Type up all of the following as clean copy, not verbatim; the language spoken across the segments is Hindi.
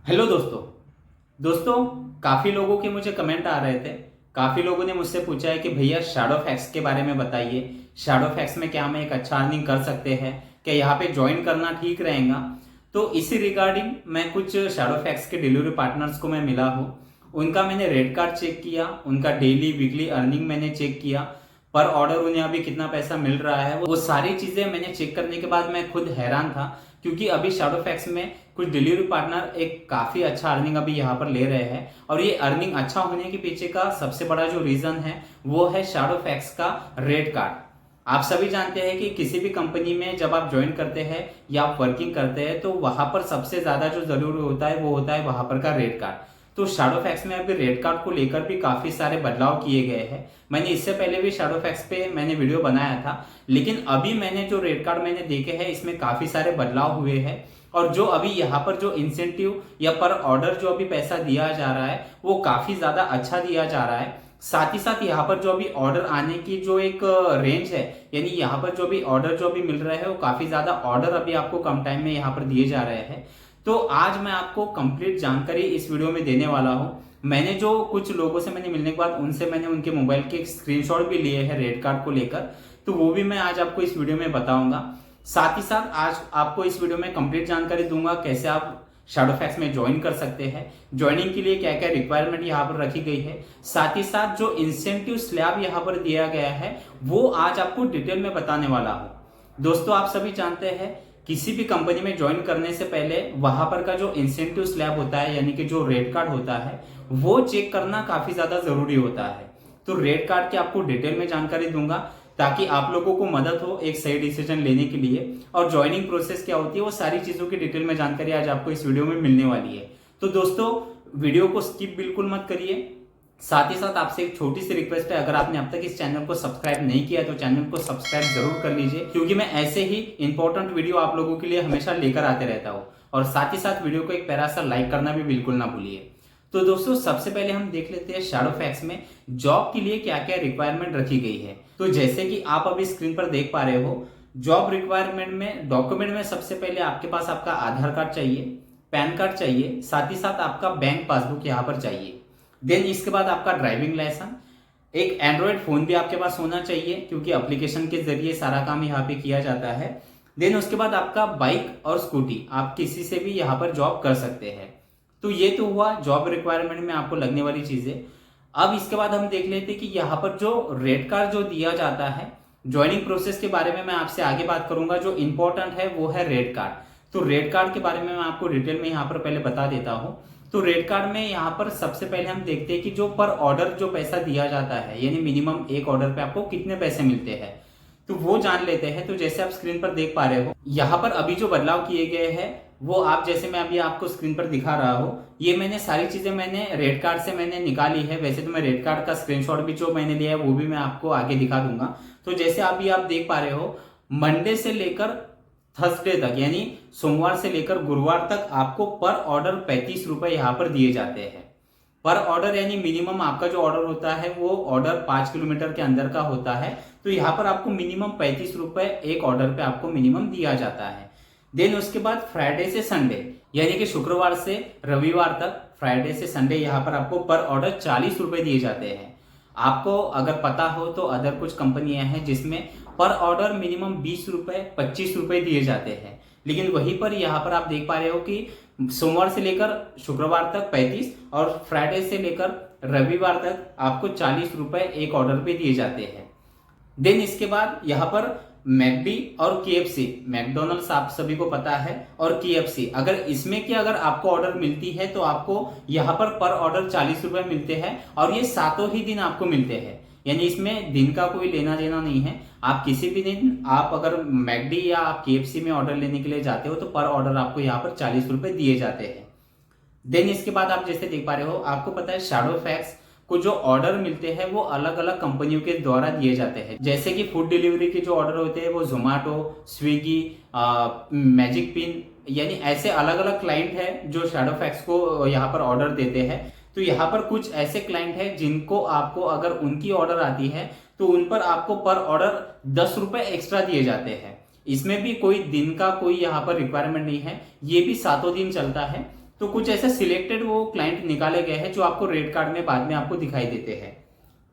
हेलो दोस्तों। दोस्तों, काफ़ी लोगों के मुझे कमेंट आ रहे थे। काफ़ी लोगों ने मुझसे पूछा है कि भैया शैडो फैक्स के बारे में बताइए। शैडो फैक्स में क्या हम एक अच्छा अर्निंग कर सकते हैं? क्या यहाँ पे ज्वाइन करना ठीक रहेगा? तो इसी रिगार्डिंग मैं कुछ शैडो फैक्स के डिलीवरी पार्टनर्स को मैं मिला हूँ। उनका मैंने रेट कार्ड चेक किया, उनका डेली वीकली अर्निंग मैंने चेक किया, पर ऑर्डर उन्हें अभी कितना पैसा मिल रहा है, वो सारी चीज़ें मैंने चेक करने के बाद मैं खुद हैरान था। क्योंकि अभी शैडो फैक्स में कुछ डिलीवरी पार्टनर एक काफ़ी अच्छा अर्निंग अभी यहाँ पर ले रहे हैं, और ये अर्निंग अच्छा होने के पीछे का सबसे बड़ा जो रीज़न है वो है शैडो फैक्स का रेट कार्ड। आप सभी जानते हैं कि किसी भी कंपनी में जब आप ज्वाइन करते हैं या आप वर्किंग करते हैं तो वहां पर सबसे ज़्यादा जो ज़रूरी होता है वो होता है वहां पर का रेट कार्ड। तो शैडो फैक्स में अभी रेट कार्ड को लेकर भी काफ़ी सारे बदलाव किए गए हैं। मैंने इससे पहले भी शैडो फैक्स पे मैंने वीडियो बनाया था, लेकिन अभी मैंने जो रेट कार्ड मैंने देखे हैं इसमें काफ़ी सारे बदलाव हुए हैं। और जो अभी यहाँ पर जो इंसेंटिव या पर ऑर्डर जो अभी पैसा दिया जा रहा है वो काफ़ी ज़्यादा अच्छा दिया जा रहा है। साथ ही साथ यहाँ पर जो अभी ऑर्डर आने की जो एक रेंज है, यानी यहाँ पर जो अभी ऑर्डर जो अभी मिल रहे हैं वो काफ़ी ज़्यादा ऑर्डर अभी आपको कम टाइम में यहाँ पर दिए जा रहे हैं। तो आज मैं आपको कंप्लीट जानकारी इस वीडियो में देने वाला हूँ। मैंने जो कुछ लोगों से मैंने मिलने के बाद उनसे मैंने उनके मोबाइल के स्क्रीनशॉट भी लिए हैं रेट कार्ड को लेकर, तो वो भी मैं आज आपको इस वीडियो में बताऊंगा। साथ ही साथ आज आपको इस वीडियो में कंप्लीट जानकारी दूंगा कैसे आप शैडो फैक्स में ज्वाइन कर सकते हैं, ज्वाइनिंग के लिए क्या क्या रिक्वायरमेंट यहाँ पर रखी गई है, साथ ही साथ जो इंसेंटिव स्लैब यहाँ पर दिया गया है वो आज आपको डिटेल में बताने वाला हूँ। दोस्तों, आप सभी जानते हैं किसी भी कंपनी में ज्वाइन करने से पहले वहां पर का जो इंसेंटिव स्लैब होता है यानी कि जो रेट कार्ड होता है वो चेक करना काफी ज्यादा जरूरी होता है। तो रेट कार्ड की आपको डिटेल में जानकारी दूंगा ताकि आप लोगों को मदद हो एक सही डिसीजन लेने के लिए, और ज्वाइनिंग प्रोसेस क्या होती है वो सारी चीजों की डिटेल में जानकारी आज आपको इस वीडियो में मिलने वाली है। तो दोस्तों, वीडियो को स्किप बिल्कुल मत करिए। साथ ही साथ आपसे एक छोटी सी रिक्वेस्ट है, अगर आपने अब तक इस चैनल को सब्सक्राइब नहीं किया तो चैनल को सब्सक्राइब जरूर कर लीजिए, क्योंकि मैं ऐसे ही इंपॉर्टेंट वीडियो आप लोगों के लिए हमेशा लेकर आते रहता हूँ। और साथ ही साथ वीडियो को एक प्यारा सा लाइक करना भी बिल्कुल ना भूलिए। तो दोस्तों, सबसे पहले हम देख लेते हैं शैडो फैक्स में जॉब के लिए क्या क्या रिक्वायरमेंट रखी गई है। तो जैसे कि आप अभी स्क्रीन पर देख पा रहे हो, जॉब रिक्वायरमेंट में डॉक्यूमेंट में सबसे पहले आपके पास आपका आधार कार्ड चाहिए, पैन कार्ड चाहिए, साथ ही साथ आपका बैंक पासबुक यहाँ पर चाहिए। देन इसके बाद आपका ड्राइविंग लाइसेंस, एक एंड्रॉयड फोन भी आपके पास होना चाहिए क्योंकि एप्लीकेशन के जरिए सारा काम यहाँ पे किया जाता है। देन उसके बाद आपका बाइक और स्कूटी, आप किसी से भी यहाँ पर जॉब कर सकते हैं। तो ये तो हुआ जॉब रिक्वायरमेंट में आपको लगने वाली चीजें। अब इसके बाद हम देख लेते हैं कि यहाँ पर जो रेट कार्ड जो दिया जाता है, ज्वाइनिंग प्रोसेस के बारे में मैं आपसे आगे बात करूंगा। जो इंपॉर्टेंट है वो है रेट कार्ड। तो रेट कार्ड के बारे में मैं आपको डिटेल में यहाँ पर पहले बता देता हूँ। तो रेट कार्ड में यहाँ पर सबसे पहले हम देखते हैं कि जो पर ऑर्डर जो पैसा दिया जाता है, यानी मिनिमम एक ऑर्डर पे आपको कितने पैसे मिलते हैं, तो वो जान लेते हैं। तो जैसे आप स्क्रीन पर देख पा रहे हो, यहाँ पर अभी जो बदलाव किए गए हैं वो आप जैसे मैं अभी आपको स्क्रीन पर दिखा रहा हूँ, ये मैंने सारी चीजें मैंने रेट कार्ड से मैंने निकाली है। वैसे तो मैं रेट कार्ड का स्क्रीनशॉट भी जो मैंने लिया है वो भी मैं आपको आगे दिखा दूंगा। तो जैसे अभी आप देख पा रहे हो, मंडे से लेकर थर्सडे तक यानी सोमवार से लेकर गुरुवार तक आपको पर ऑर्डर 35 रुपए यहाँ पर दिए जाते हैं। पर ऑर्डर यानी मिनिमम आपका जो ऑर्डर होता है वो ऑर्डर 5 किलोमीटर के अंदर का होता है, तो यहाँ पर आपको मिनिमम 35 रुपए एक ऑर्डर पे आपको मिनिमम दिया जाता है। देन उसके बाद फ्राइडे से संडे यानी कि शुक्रवार से रविवार तक, फ्राइडे से संडे यहाँ पर आपको पर ऑर्डर 40 रुपए दिए जाते हैं। आपको अगर पता हो तो अदर कुछ कंपनियां हैं जिसमें पर ऑर्डर मिनिमम 20 रुपए 25 रुपए दिए जाते हैं, लेकिन वहीं पर यहाँ पर आप देख पा रहे हो कि सोमवार से लेकर शुक्रवार तक 35 और फ्राइडे से लेकर रविवार तक आपको 40 रुपए एक ऑर्डर पे दिए जाते हैं। देन इसके बाद यहाँ पर मैकडी और केएफसी, मैकडोनल्ड्स आप सभी को पता है, और केएफसी, अगर इसमें की अगर आपको ऑर्डर मिलती है तो आपको यहाँ पर ऑर्डर 40 रुपए मिलते हैं, और ये सातों ही दिन आपको मिलते हैं, यानी इसमें दिन का कोई लेना देना नहीं है। आप किसी भी दिन आप अगर मैकडी या आप केएफसी में ऑर्डर लेने के लिए जाते हो तो पर ऑर्डर आपको यहाँ पर 40 रुपए दिए जाते हैं। देन इसके बाद आप जैसे देख पा रहे हो, आपको पता है शैडो फैक्स को जो ऑर्डर मिलते हैं वो अलग अलग कंपनियों के द्वारा दिए जाते हैं। जैसे कि फूड डिलीवरी के जो ऑर्डर होते हैं वो जोमेटो, स्विगी, मैजिक पिन, यानी ऐसे अलग अलग क्लाइंट है जो शैडो फैक्स को यहाँ पर ऑर्डर देते हैं। तो यहाँ पर कुछ ऐसे क्लाइंट है जिनको आपको अगर उनकी ऑर्डर आती है तो उन पर आपको पर ऑर्डर 10 रुपए एक्स्ट्रा दिए जाते हैं। इसमें भी कोई दिन का कोई यहाँ पर रिक्वायरमेंट नहीं है, ये भी सातों दिन चलता है। तो कुछ ऐसे सिलेक्टेड वो क्लाइंट निकाले गए हैं जो आपको रेट कार्ड में बाद में आपको दिखाई देते हैं।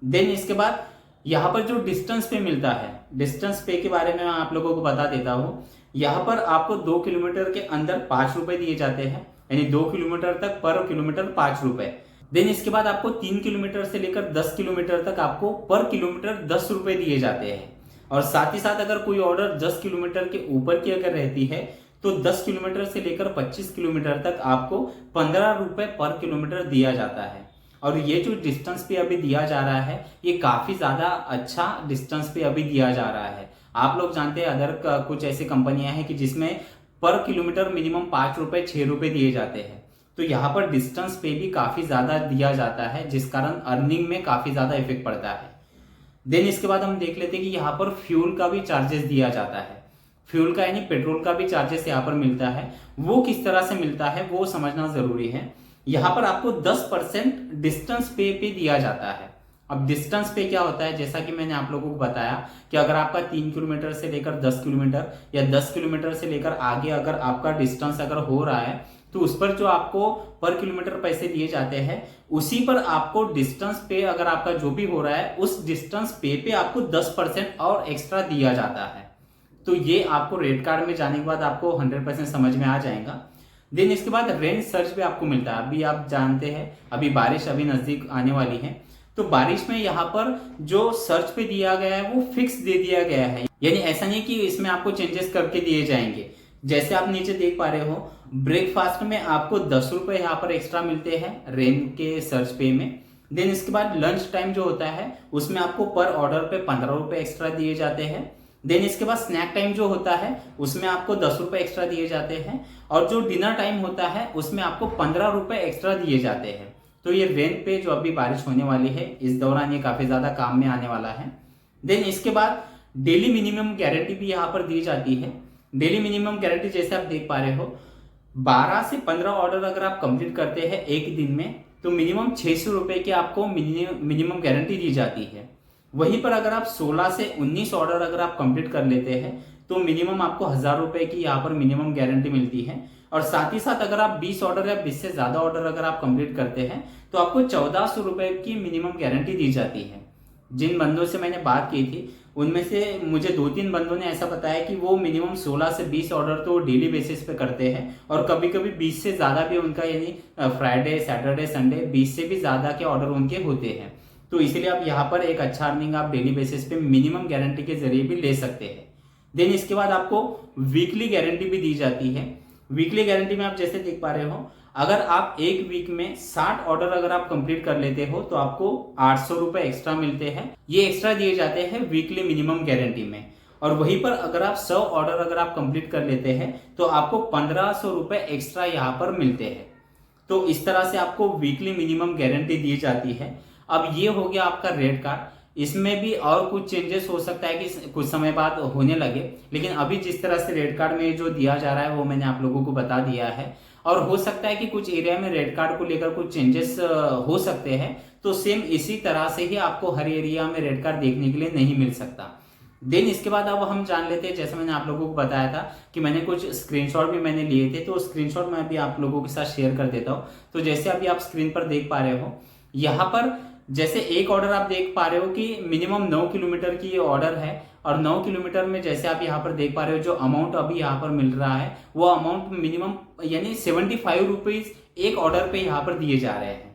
देन इसके बाद यहाँ पर जो डिस्टेंस पे मिलता है, डिस्टेंस पे के बारे में मैं आप लोगों को बता देता हूँ। यहाँ पर आपको 2 किलोमीटर के अंदर 5 रुपए दिए जाते हैं, यानी 2 किलोमीटर तक पर किलोमीटर 5 रुपए। देन इसके बाद आपको 3 किलोमीटर से लेकर 10 किलोमीटर तक आपको पर किलोमीटर 10 रुपए दिए जाते हैं। और साथ ही साथ अगर कोई ऑर्डर 10 किलोमीटर के ऊपर की अगर रहती है तो 10 किलोमीटर से लेकर 25 किलोमीटर तक आपको 15 रुपए पर किलोमीटर दिया जाता है। और ये जो डिस्टेंस पे अभी दिया जा रहा है ये काफी ज्यादा अच्छा डिस्टेंस पे अभी दिया जा रहा है। आप लोग जानते हैं अदर कुछ ऐसी कंपनियां हैं कि जिसमें पर किलोमीटर मिनिमम 5 रुपए 6 रुपए दिए जाते हैं। तो यहाँ पर डिस्टेंस पे भी काफी ज्यादा दिया जाता है, जिस कारण अर्निंग में काफी ज्यादा इफेक्ट पड़ता है। देन इसके बाद हम देख लेते हैं कि यहाँ पर फ्यूल का भी चार्जेस दिया जाता है। फ्यूल का यानी पेट्रोल का भी चार्जेस यहाँ पर मिलता है। वो किस तरह से मिलता है वो समझना जरूरी है। यहाँ पर आपको 10% डिस्टेंस पे दिया जाता है। अब डिस्टेंस पे क्या होता है, जैसा कि मैंने आप लोगों को बताया कि अगर आपका 3 किलोमीटर से लेकर 10 किलोमीटर या 10 किलोमीटर से लेकर आगे अगर आपका डिस्टेंस अगर हो रहा है तो उस पर जो आपको पर किलोमीटर पैसे दिए जाते हैं, उसी पर आपको डिस्टेंस पे अगर आपका जो भी हो रहा है उस डिस्टेंस पे आपको 10% और एक्स्ट्रा दिया जाता है। तो ये आपको रेट कार्ड में जाने के बाद आपको 100% समझ में आ जाएगा। देन इसके बाद रेंज सर्च भी आपको मिलता है। अभी आप जानते हैं अभी बारिश अभी नजदीक आने वाली है, तो बारिश में यहाँ पर जो सर्च पे दिया गया है वो फिक्स दे दिया गया है, यानी ऐसा नहीं कि इसमें आपको चेंजेस करके दिए जाएंगे। जैसे आप नीचे देख पा रहे हो ब्रेकफास्ट में आपको 10 रुपए यहाँ पर एक्स्ट्रा मिलते हैं रेन के सर्च पे में। देन इसके बाद लंच टाइम जो होता है उसमें आपको पर ऑर्डर पे 15 रुपए एक्स्ट्रा दिए जाते हैं। देन इसके बाद स्नैक टाइम जो होता है उसमें आपको 10 रुपए एक्स्ट्रा दिए जाते हैं। और जो डिनर टाइम होता है उसमें आपको 15 रुपए एक्स्ट्रा दिए जाते हैं। तो ये रेंट पे जो अभी बारिश होने वाली है इस दौरान ये काफी ज्यादा काम में आने वाला है। देन इसके बाद डेली मिनिमम गारंटी भी यहाँ पर दी जाती है। डेली मिनिमम गारंटी जैसे आप देख पा रहे हो 12 से 15 ऑर्डर अगर आप कंप्लीट करते हैं एक दिन में तो मिनिमम 600 रुपए की आपको मिनिमम गारंटी दी जाती है। वहीं पर अगर आप 16 से 19 ऑर्डर अगर आप कंप्लीट कर लेते हैं तो मिनिमम आपको 1000 रुपए की यहाँ पर मिनिमम गारंटी मिलती है। और साथ ही साथ अगर आप 20 ऑर्डर या 20 से ज्यादा ऑर्डर अगर आप कंप्लीट करते हैं तो आपको 1400 रुपए की मिनिमम गारंटी दी जाती है। जिन बंदों से मैंने बात की थी उनमें से मुझे 2-3 बंदों ने ऐसा बताया कि वो मिनिमम 16 से 20 ऑर्डर तो डेली बेसिस पे करते हैं और कभी कभी 20 से ज्यादा भी उनका, यानी फ्राइडे सैटरडे संडे 20 से भी ज्यादा के ऑर्डर उनके होते हैं। तो इसलिए आप यहाँ पर एक अच्छा अर्निंग आप डेली बेसिस पे मिनिमम गारंटी के जरिए भी ले सकते हैं। देन इसके बाद आपको वीकली गारंटी भी दी जाती है। वीकली गारंटी में आप जैसे देख पा रहे हो अगर आप एक वीक में 60 ऑर्डर अगर आप कंप्लीट कर लेते हो तो आपको 800 रुपए एक्स्ट्रा मिलते हैं। ये एक्स्ट्रा दिए जाते हैं वीकली मिनिमम गारंटी में। और वहीं पर अगर आप 100 ऑर्डर अगर आप कंप्लीट कर लेते हैं तो आपको 1500 रुपए एक्स्ट्रा यहाँ पर मिलते हैं। तो इस तरह से आपको वीकली मिनिमम गारंटी दी जाती है। अब ये हो गया आपका रेट कार्ड। इसमें भी और कुछ चेंजेस हो सकता है कि कुछ समय बाद होने लगे, लेकिन अभी जिस तरह से रेट कार्ड में जो दिया जा रहा है वो मैंने आप लोगों को बता दिया है। और हो सकता है कि कुछ एरिया में रेट कार्ड को लेकर कुछ चेंजेस हो सकते हैं, तो सेम इसी तरह से ही आपको हर एरिया में रेट कार्ड देखने के लिए नहीं मिल सकता। देन इसके बाद अब हम जान लेते हैं, जैसे मैंने आप लोगों को बताया था कि मैंने कुछ स्क्रीनशॉट भी मैंने लिए थे, तो स्क्रीनशॉट मैं भी आप लोगों के साथ शेयर कर देता हूँ। तो जैसे अभी आप स्क्रीन पर देख पा रहे हो यहाँ पर जैसे एक ऑर्डर आप देख पा रहे हो कि मिनिमम 9 किलोमीटर की ये ऑर्डर है। और 9 किलोमीटर में जैसे आप यहाँ पर देख पा रहे हो जो अमाउंट अभी यहाँ पर मिल रहा है वो अमाउंट मिनिमम यानी 75 रुपीज एक ऑर्डर पे यहाँ पर दिए जा रहे हैं।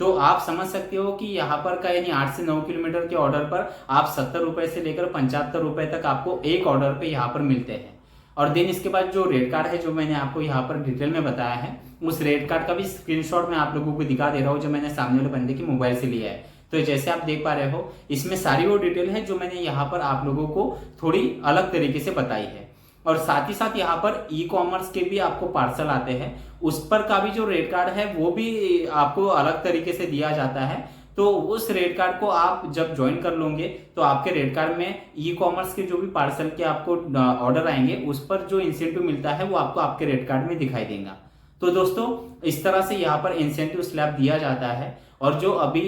तो आप समझ सकते हो कि यहाँ पर का यानी 8 से 9 किलोमीटर के ऑर्डर पर आप 70 रुपए से लेकर 75 रुपए तक आपको एक ऑर्डर पे यहाँ पर मिलते हैं। और देन इसके बाद जो रेट कार्ड है जो मैंने आपको यहाँ पर डिटेल में बताया है उस रेट कार्ड का भी स्क्रीनशॉट मैं आप लोगों को दिखा दे रहा हूँ जो मैंने सामने वाले बंदे की मोबाइल से लिया है। तो जैसे आप देख पा रहे हो इसमें सारी वो डिटेल है जो मैंने यहाँ पर आप लोगों को थोड़ी अलग तरीके से बताई है। और साथ ही साथ यहाँ पर ई कॉमर्स के भी आपको पार्सल आते हैं, उस पर का भी जो रेट कार्ड है वो भी आपको अलग तरीके से दिया जाता है। तो उस रेट कार्ड को आप जब ज्वाइन कर लोगे तो आपके रेट कार्ड में ई कॉमर्स के जो भी पार्सल के आपको ऑर्डर आएंगे उस पर जो इंसेंटिव मिलता है वो आपको आपके रेट कार्ड में दिखाई देगा। तो दोस्तों इस तरह से यहाँ पर इंसेंटिव स्लैब दिया जाता है। और जो अभी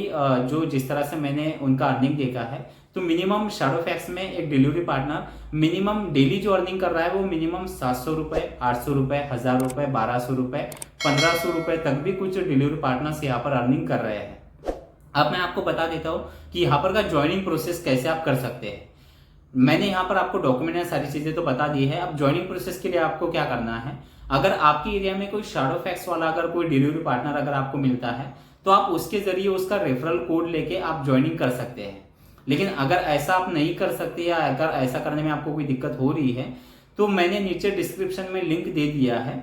जो जिस तरह से मैंने उनका अर्निंग देखा है, तो मिनिमम शैडोफैक्स में एक डिलीवरी पार्टनर मिनिमम डेली जो अर्निंग कर रहा है वो मिनिमम 700 रुपए, 800 रुपए, 1000 रुपए, 1200 रुपए, 1500 रुपए तक भी कुछ डिलीवरी पार्टनर्स यहाँ पर अर्निंग कर रहे हैं। अब मैं आपको बता देता हूँ कि यहाँ पर का ज्वाइनिंग प्रोसेस कैसे आप कर सकते हैं। मैंने यहाँ पर आपको डॉक्यूमेंट या सारी चीजें तो बता दी है। अब ज्वाइनिंग प्रोसेस के लिए आपको क्या करना है, अगर आपके एरिया में कोई शैडोफैक्स वाला अगर कोई डिलीवरी पार्टनर अगर आपको मिलता है तो आप उसके जरिए उसका रेफरल कोड लेके आप ज्वाइनिंग कर सकते हैं। लेकिन अगर ऐसा आप नहीं कर सकते या अगर ऐसा करने में आपको कोई दिक्कत हो रही है तो मैंने नीचे डिस्क्रिप्शन में लिंक दे दिया है।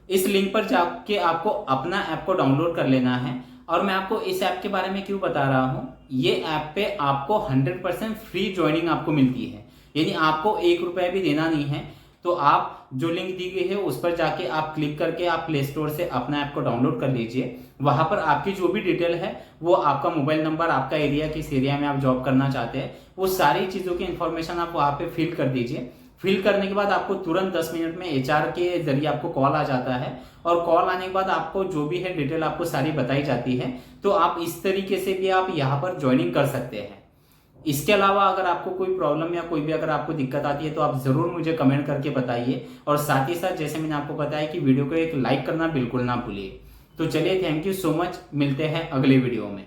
इस लिंक पर जाके आपको अपना ऐप को डाउनलोड कर लेना है। और मैं आपको इस ऐप के बारे में क्यों बता रहा हूं, ये ऐप पे आपको 100% फ्री ज्वाइनिंग आपको मिलती है, यानी आपको 1 रुपया भी देना नहीं है। तो आप जो लिंक दी गई है उस पर जाके आप क्लिक करके आप प्ले स्टोर से अपना ऐप को डाउनलोड कर लीजिए। वहां पर आपकी जो भी डिटेल है, वो आपका मोबाइल नंबर, आपका एरिया, किस एरिया में आप जॉब करना चाहते हैं, वो सारी चीजों की इंफॉर्मेशन आप वहां पे फिल कर दीजिए। फिल करने के बाद आपको तुरंत 10 मिनट में एचआर के जरिए आपको कॉल आ जाता है। और कॉल आने के बाद आपको जो भी है डिटेल आपको सारी बताई जाती है। तो आप इस तरीके से भी आप यहाँ पर ज्वाइनिंग कर सकते हैं। इसके अलावा अगर आपको कोई प्रॉब्लम या कोई भी अगर आपको दिक्कत आती है तो आप जरूर मुझे कमेंट करके बताइए। और साथ ही साथ जैसे मैंने आपको बताया कि वीडियो को एक लाइक करना बिल्कुल ना भूलिए। तो चलिए, थैंक यू सो मच, मिलते हैं अगले वीडियो में।